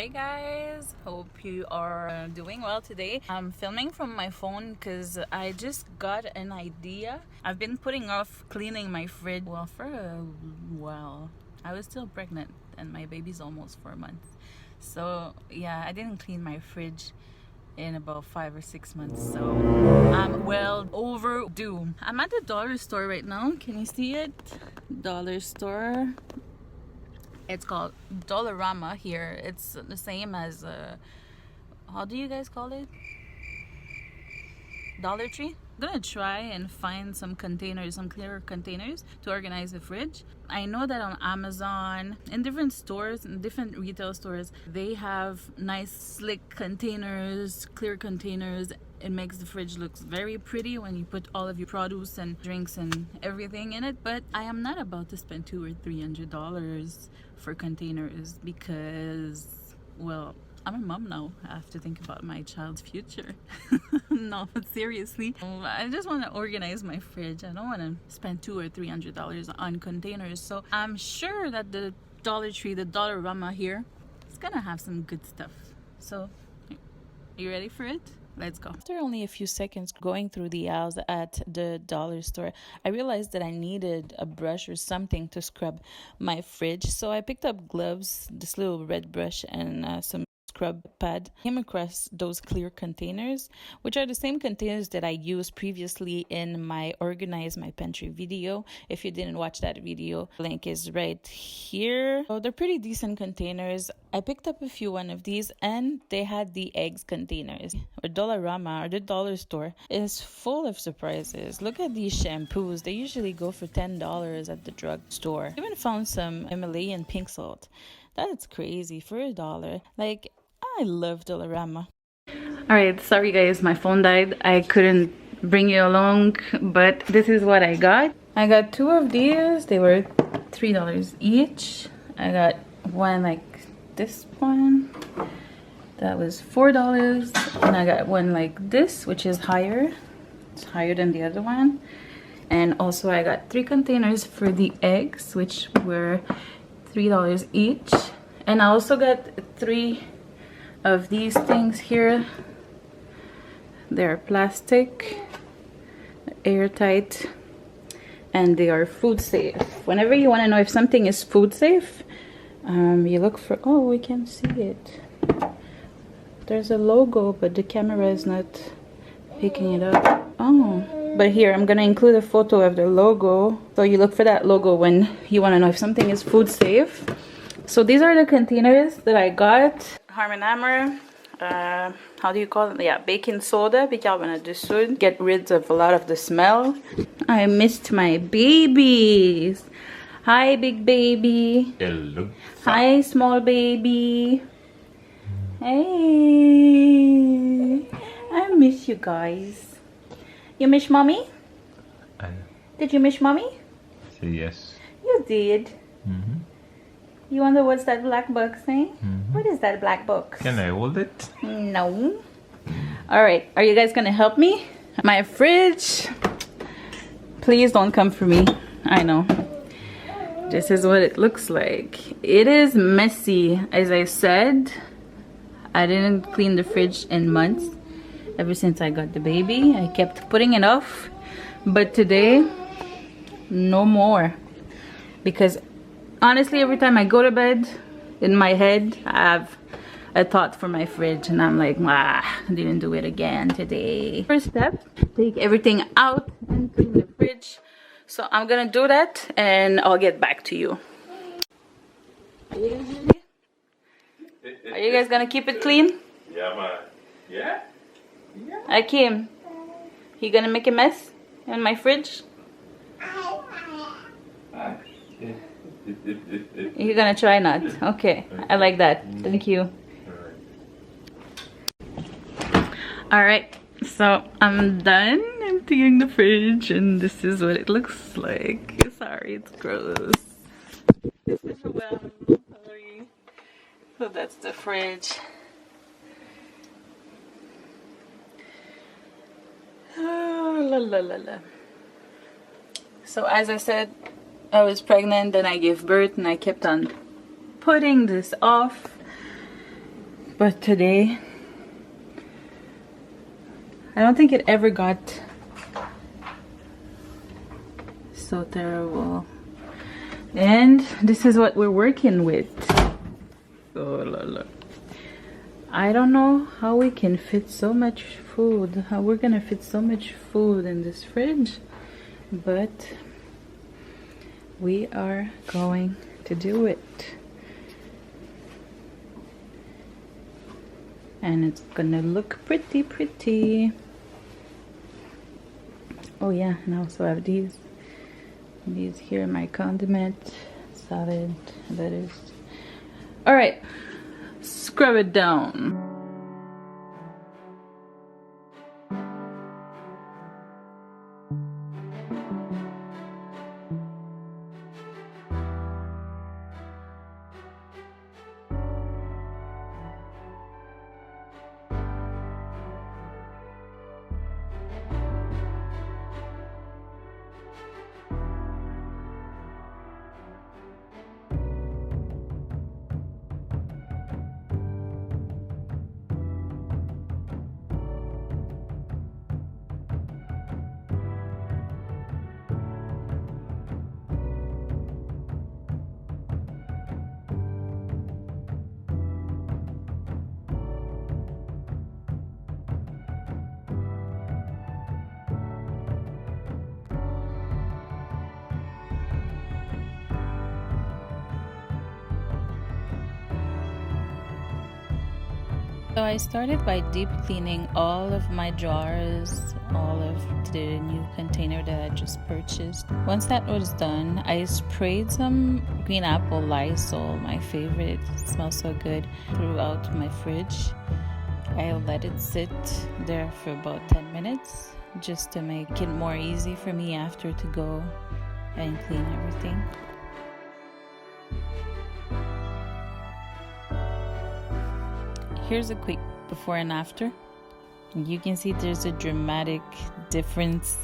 Hey guys, hope you are doing well today. I'm filming from my phone because I just got an idea. I've been putting off cleaning my fridge for a while. I was still pregnant and my baby's almost 4 months. So yeah, I didn't clean my fridge in about 5 or 6 months, so I'm well overdue. I'm at the dollar store right now. Can you see it? Dollar store. It's called Dollarama here. It's the same as how do you guys call it? Dollar Tree. I'm gonna try and find some containers, some clear containers to organize the fridge. I know that on Amazon, in different stores, in different retail stores, they have nice slick containers, clear containers. It makes the fridge look very pretty when you put all of your produce and drinks and everything in it. But I am not about to spend $200 or $300 for containers because, well, I'm a mom now. I have to think about my child's future. No, but seriously, I just want to organize my fridge. I don't want to spend $200 or $300 on containers. So I'm sure that the Dollar Tree, the Dollarama here, is gonna have some good stuff. So, you ready for it? Let's go. After only a few seconds going through the aisles at the dollar store, I realized that I needed a brush or something to scrub my fridge. So I picked up gloves, this little red brush, and some scrub pad. I came across those clear containers, which are the same containers that I used previously in my Organize My Pantry video. If you didn't watch that video, link is right here. So they're pretty decent containers. I picked up a few one of these, and they had the eggs containers. Or Dollarama, or the dollar store, is full of surprises. Look at these shampoos. They usually go for $10 at the drugstore. I even found some Himalayan pink salt. That's crazy for $1. Like, I love Dollarama. Alright, sorry guys, my phone died. I couldn't bring you along, but this is what I got. I got two of these. They were $3 each. I got one like this one. That was $4. And I got one like this, which is higher. It's higher than the other one. And also I got 3 containers for the eggs, which were $3 each. And I also got 3 of these things here. They're plastic, airtight, and they are food safe. Whenever you want to know if something is food safe, you look for, oh, we can see it. There's a logo, but the camera is not picking it up. Oh, but here I'm gonna include a photo of the logo. So you look for that logo when you want to know if something is food safe. So these are the containers that I got. Arm & Hammer, how do you call it? Yeah, baking soda, bicarbonate de soude. Get rid of a lot of the smell. I missed my babies. Hi, big baby. Hello. Hi, small baby. Hey, I miss you guys. You miss mommy? Did you miss mommy? Say yes. You did. You wonder what's that black box saying? What is that black box? Can I hold it? No. Alright, are you guys gonna help me? My fridge. Please don't come for me. I know. This is what it looks like. It is messy. As I said, I didn't clean the fridge in months. Ever since I got the baby, I kept putting it off. But today, no more. Because honestly, every time I go to bed, in my head, I have a thought for my fridge. And I'm like, I didn't do it again today. First step, take everything out and clean the fridge. So I'm gonna do that and I'll get back to you. Are you guys ready? Are you guys gonna keep it clean? Yeah, man. Yeah? Akeem, you gonna make a mess in my fridge? You're gonna try not? Okay, I like that. Thank you. Alright, so I'm done emptying the fridge and this is what it looks like. Sorry, it's gross. This is well, sorry. So that's the fridge. Oh, la la la la. So as I said, I was pregnant, then I gave birth, and I kept on putting this off. But today, I don't think it ever got so terrible. And this is what we're working with. Oh la la. I don't know how we can fit so much food, how we're gonna fit so much food in this fridge, but we are going to do it. And it's gonna look pretty. Oh yeah, and I also have these here, my condiment, salad, lettuce. All right, scrub it down. So I started by deep cleaning all of my jars, all of the new container that I just purchased. Once that was done, I sprayed some green apple Lysol, my favorite. It smells so good, throughout my fridge. I let it sit there for about 10 minutes just to make it more easy for me after to go and clean everything. Here's a quick before and after. You can see there's a dramatic difference,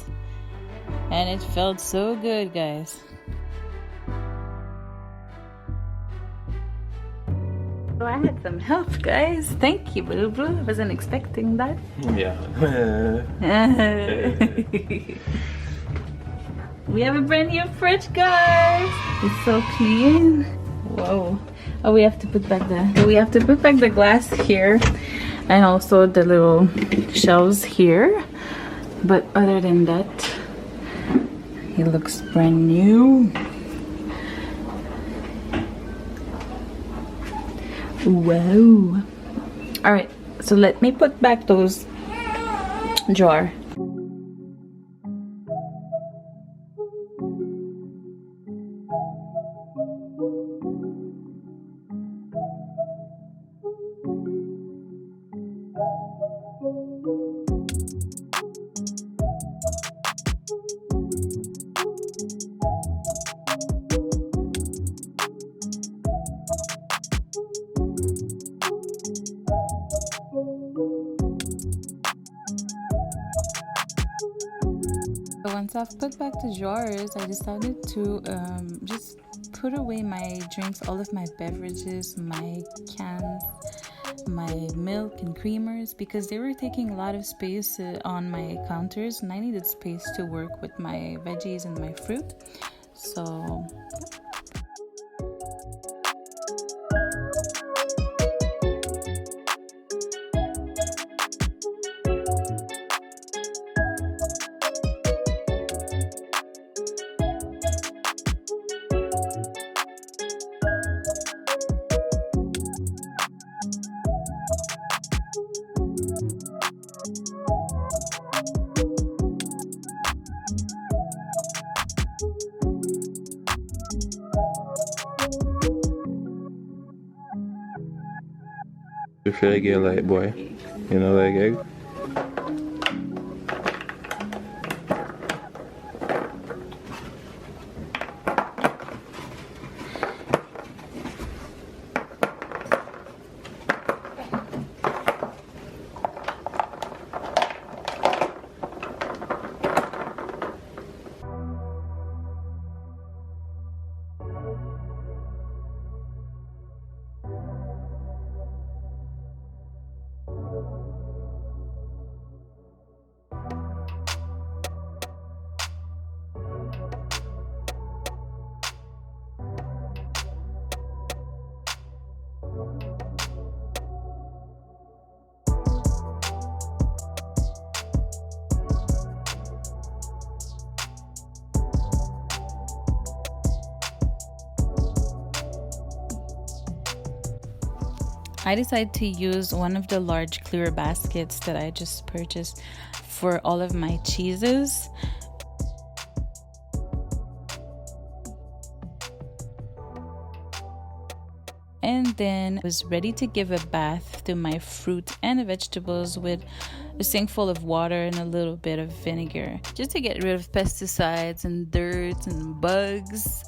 and it felt so good, guys. So I had some help, guys. Thank you, Blue Blue. I wasn't expecting that. Yeah. We have a brand new fridge, guys. It's so clean. Whoa. Oh, we have to put back the glass here, and also the little shelves here. But other than that, it looks brand new. Wow. All right, so let me put back those jar. So once I've put back the jars, I decided to just put away my drinks, all of my beverages, my cans, my milk and creamers, because they were taking a lot of space on my counters, and I needed space to work with my veggies and my fruit. So You feel like you're light, boy? You know, like egg? I decided to use one of the large clear baskets that I just purchased for all of my cheeses. And then I was ready to give a bath to my fruit and vegetables with a sink full of water and a little bit of vinegar, just to get rid of pesticides and dirt and bugs.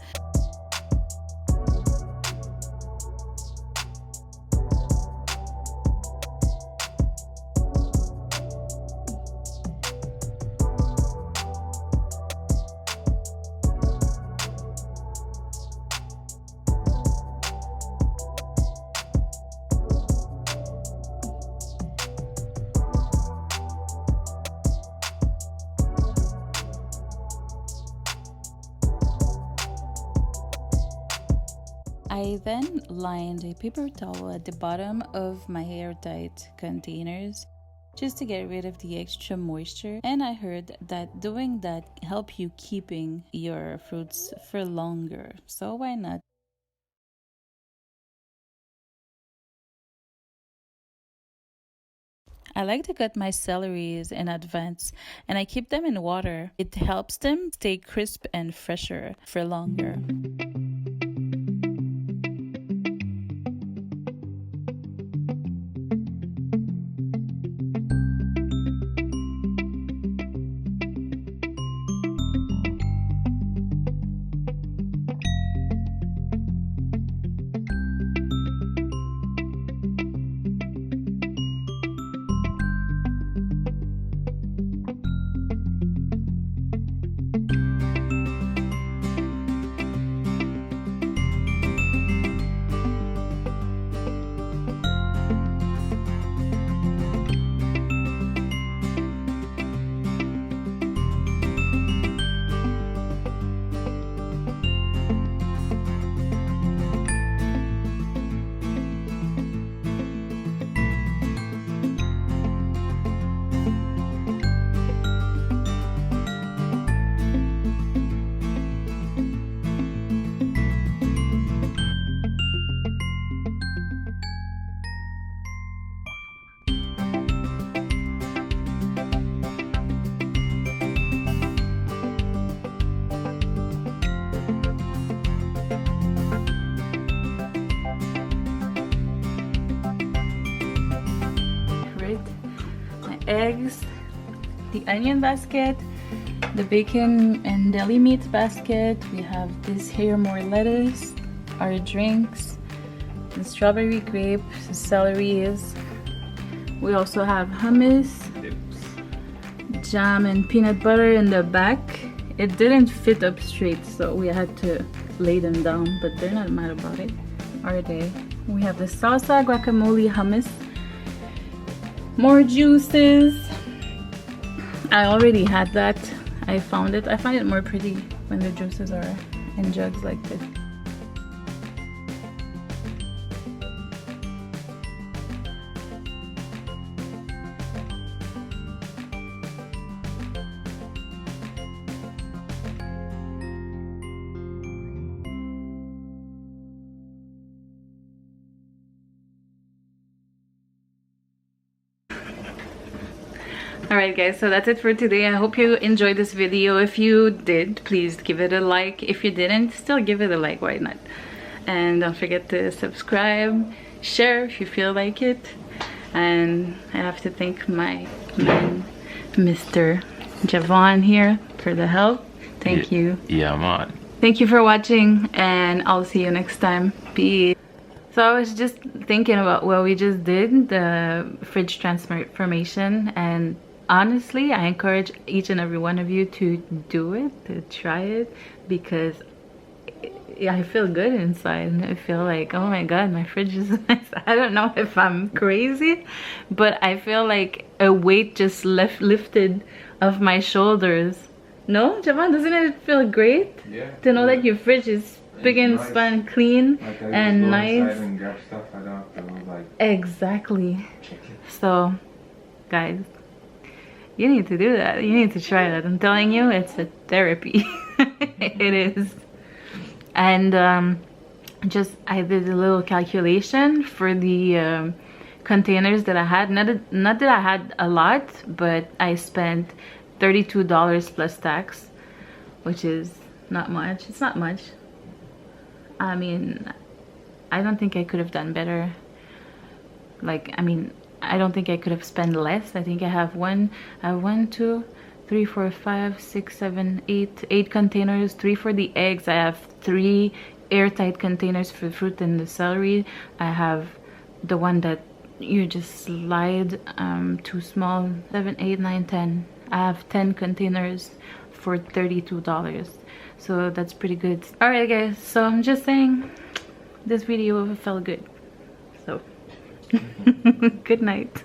I then lined a paper towel at the bottom of my airtight containers just to get rid of the extra moisture, and I heard that doing that helps you keeping your fruits for longer, so why not? I like to cut my celeries in advance and I keep them in water. It helps them stay crisp and fresher for longer. Eggs, the onion basket, the bacon and deli meat basket. We have this here, more lettuce, our drinks, the strawberry grape, the celeries. We also have hummus, jam and peanut butter in the back. It didn't fit up straight, so we had to lay them down, but they're not mad about it, are they? We have the salsa, guacamole, hummus, more juices. I already had that. I find it more pretty when the juices are in jugs like this. Alright guys, so that's it for today. I hope you enjoyed this video. If you did, please give it a like. If you didn't, still give it a like, why not? And don't forget to subscribe, share if you feel like it. And I have to thank my man, Mr. Javon here, for the help. Thank you. Yeah, man. Thank you for watching, and I'll see you next time. Peace. So I was just thinking about what we just did, the fridge transformation, and honestly, I encourage each and every one of you to do it, to try it, because I feel good inside. I feel like, oh my god, my fridge is nice. I don't know if I'm crazy, but I feel like a weight just lifted off my shoulders. No, Javon, doesn't it feel great? Yeah. To know that your fridge is big and nice, span clean, like and nice. And grab stuff, I don't have to, like, exactly. So, guys, you need to do that. You need to try that. I'm telling you, it's a therapy. It is. And I did a little calculation for the containers that I had. Not that I had a lot, but I spent $32 plus tax, which is not much. It's not much. I mean, I don't think I could have done better. Like, I mean, I don't think I could have spent less. I think I have one, 2, 3, 4, 5, 6, 7, 8 containers. 3 for the eggs. I have 3 airtight containers for the fruit and the celery. I have the one that you just slide, 2 small, 7, 8, 9, 10. I have 10 containers for $32. So that's pretty good. All right, guys. So I'm just saying, this video felt good. So good night.